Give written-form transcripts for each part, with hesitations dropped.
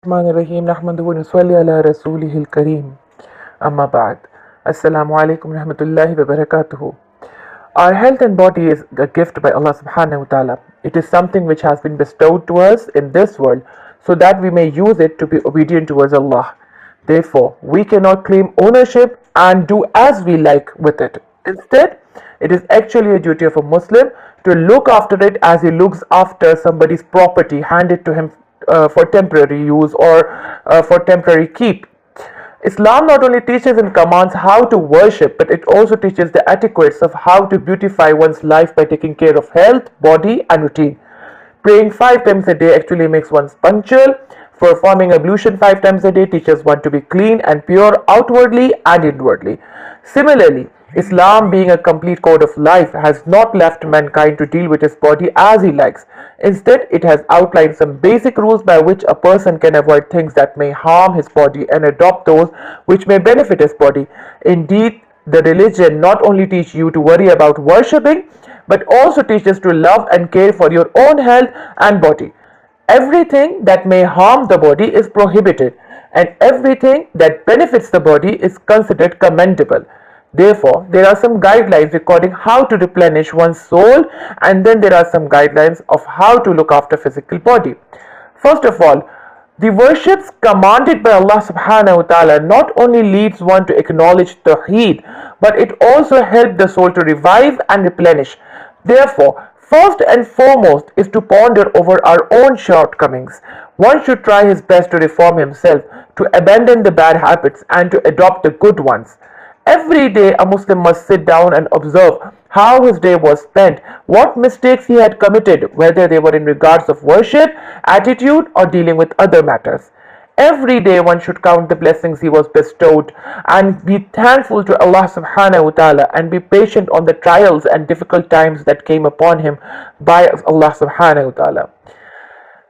الرحمن الرحيم نحمده ونصلي على رسوله الكريم أما بعد Assalamu alaikum rahmatullahi wa barakatuhu. Our health and body is a gift by Allah subhanahu wa ta'ala. It is something which has been bestowed to us in this world so that we may use it to be obedient towards Allah. Therefore, we cannot claim ownership and do as we like with it. Instead, it is actually a duty of a Muslim to look after it as he looks after somebody's property handed to him for temporary use or for temporary keep. Islam not only teaches and commands how to worship, but it also teaches the etiquettes of how to beautify one's life by taking care of health, body, and routine. Praying 5 times a day actually makes one punctual. Performing ablution 5 times a day teaches one to be clean and pure outwardly and inwardly. Similarly, Islam, being a complete code of life, has not left mankind to deal with his body as he likes. Instead, it has outlined some basic rules by which a person can avoid things that may harm his body and adopt those which may benefit his body. Indeed, the religion not only teaches you to worry about worshipping, but also teaches to love and care for your own health and body. Everything that may harm the body is prohibited, and everything that benefits the body is considered commendable. Therefore, there are some guidelines regarding how to replenish one's soul, and then there are some guidelines of how to look after physical body. First of all, the worships commanded by Allah subhanahu wa ta'ala not only leads one to acknowledge Tawheed, but it also helps the soul to revive and replenish. Therefore, first and foremost is to ponder over our own shortcomings. One should try his best to reform himself, to abandon the bad habits, and to adopt the good ones. Every day, a Muslim must sit down and observe how his day was spent, what mistakes he had committed, whether they were in regards of worship, attitude, or dealing with other matters. Every day one should count the blessings he was bestowed and be thankful to Allah subhanahu wa ta'ala and be patient on the trials and difficult times that came upon him by Allah subhanahu wa ta'ala.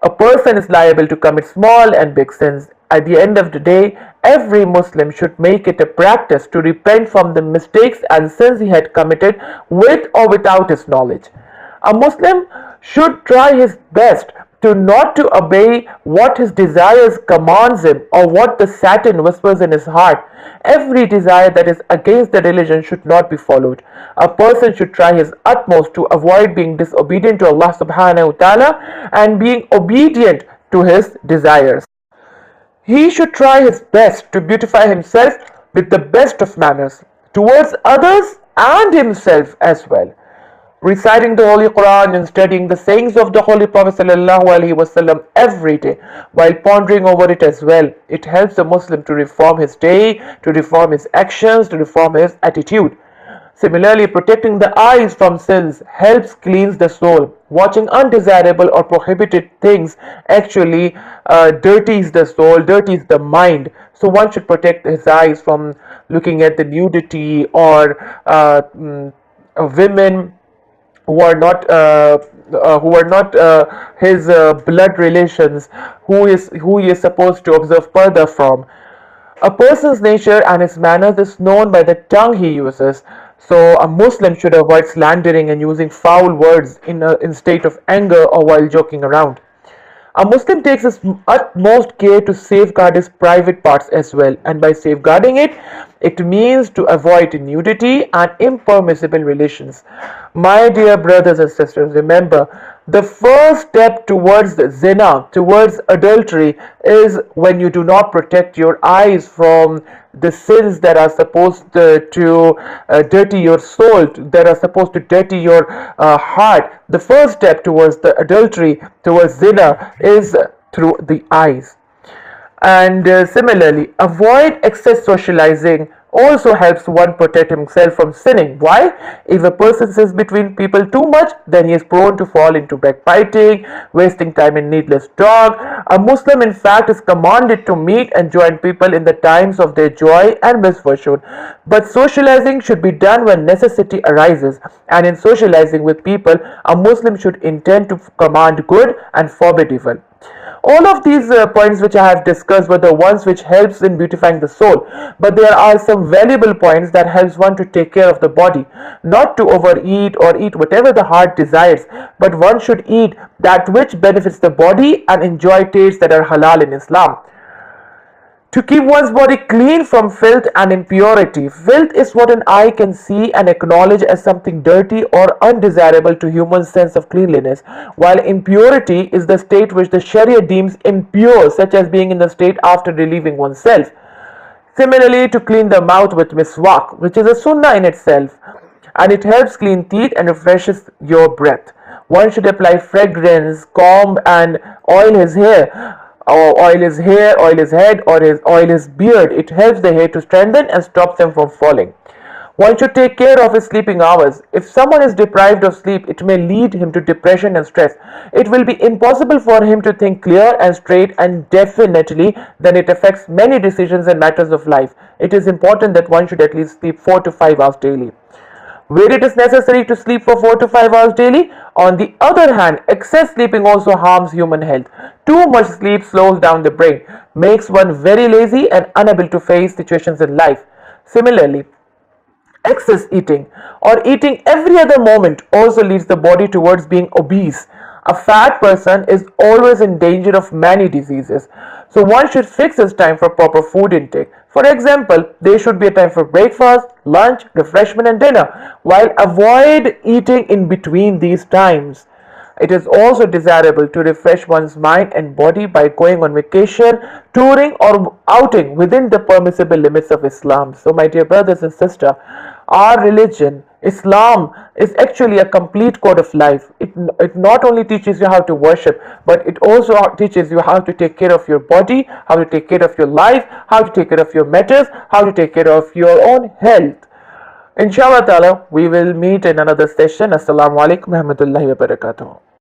A person is liable to commit small and big sins. At the end of the day, every Muslim should make it a practice to repent from the mistakes and sins he had committed with or without his knowledge. A Muslim should try his best to not to obey what his desires commands him or what the Satan whispers in his heart. Every desire that is against the religion should not be followed. A person should try his utmost to avoid being disobedient to Allah subhanahu wa ta'ala and being obedient to his desires. He should try his best to beautify himself with the best of manners towards others and himself as well. Reciting the Holy Quran and studying the sayings of the Holy Prophet ﷺ every day while pondering over it as well. It helps a Muslim to reform his day, to reform his actions, to reform his attitude. Similarly, protecting the eyes from sins helps cleanse the soul. Watching undesirable or prohibited things actually dirties the soul, dirties the mind. So one should protect his eyes from looking at the nudity or women who are not his blood relations, who he is supposed to observe further from. A person's nature and his manners is known by the tongue he uses. So a Muslim should avoid slandering and using foul words in state of anger or while joking around. A Muslim takes his utmost care to safeguard his private parts as well, and by safeguarding it, it means to avoid nudity and impermissible relations. My dear brothers and sisters, remember, the first step towards zina, towards adultery, is when you do not protect your eyes from the sins that are supposed to dirty your soul, that are supposed to dirty your heart. The first step towards the adultery, towards zina, is through the eyes. And similarly, avoid excess socializing also helps one protect himself from sinning. Why? If a person sins between people too much, then he is prone to fall into backbiting, wasting time in needless talk. A Muslim, in fact, is commanded to meet and join people in the times of their joy and misfortune. But socializing should be done when necessity arises, and in socializing with people, a Muslim should intend to command good and forbid evil. All of these points which I have discussed were the ones which helps in beautifying the soul, but there are some valuable points that helps one to take care of the body, not to overeat or eat whatever the heart desires, but one should eat that which benefits the body and enjoy tastes that are halal in Islam. To keep one's body clean from filth and impurity. Filth is what an eye can see and acknowledge as something dirty or undesirable to human sense of cleanliness, while impurity is the state which the Sharia deems impure, such as being in the state after relieving oneself. Similarly, to clean the mouth with miswak, which is a sunnah in itself, and it helps clean teeth and refreshes your breath. One should apply fragrance, comb, and oil his hair, or oil his hair, oil his head, or oil his beard. It helps the hair to strengthen and stops them from falling. One should take care of his sleeping hours. If someone is deprived of sleep, it may lead him to depression and stress. It will be impossible for him to think clear and straight, and definitely then it affects many decisions and matters of life. It is important that one should at least sleep 4 to 5 hours daily. Where it is necessary to sleep for 4 to 5 hours daily. On the other hand, excess sleeping also harms human health. Too much sleep slows down the brain, makes one very lazy and unable to face situations in life. Similarly, excess eating or eating every other moment also leads the body towards being obese. A fat person is always in danger of many diseases. So one should fix his time for proper food intake. For example, there should be a time for breakfast, lunch, refreshment and dinner, while avoid eating in between these times. It is also desirable to refresh one's mind and body by going on vacation, touring or outing within the permissible limits of Islam. So my dear brothers and sisters, our religion, Islam, is actually a complete code of life. It not only teaches you how to worship, but it also teaches you how to take care of your body, how to take care of your life, how to take care of your matters, how to take care of your own health. Inshallah ta'ala, we will meet in another session. Assalamu alaikum wa rahmatullahi wa barakatuh.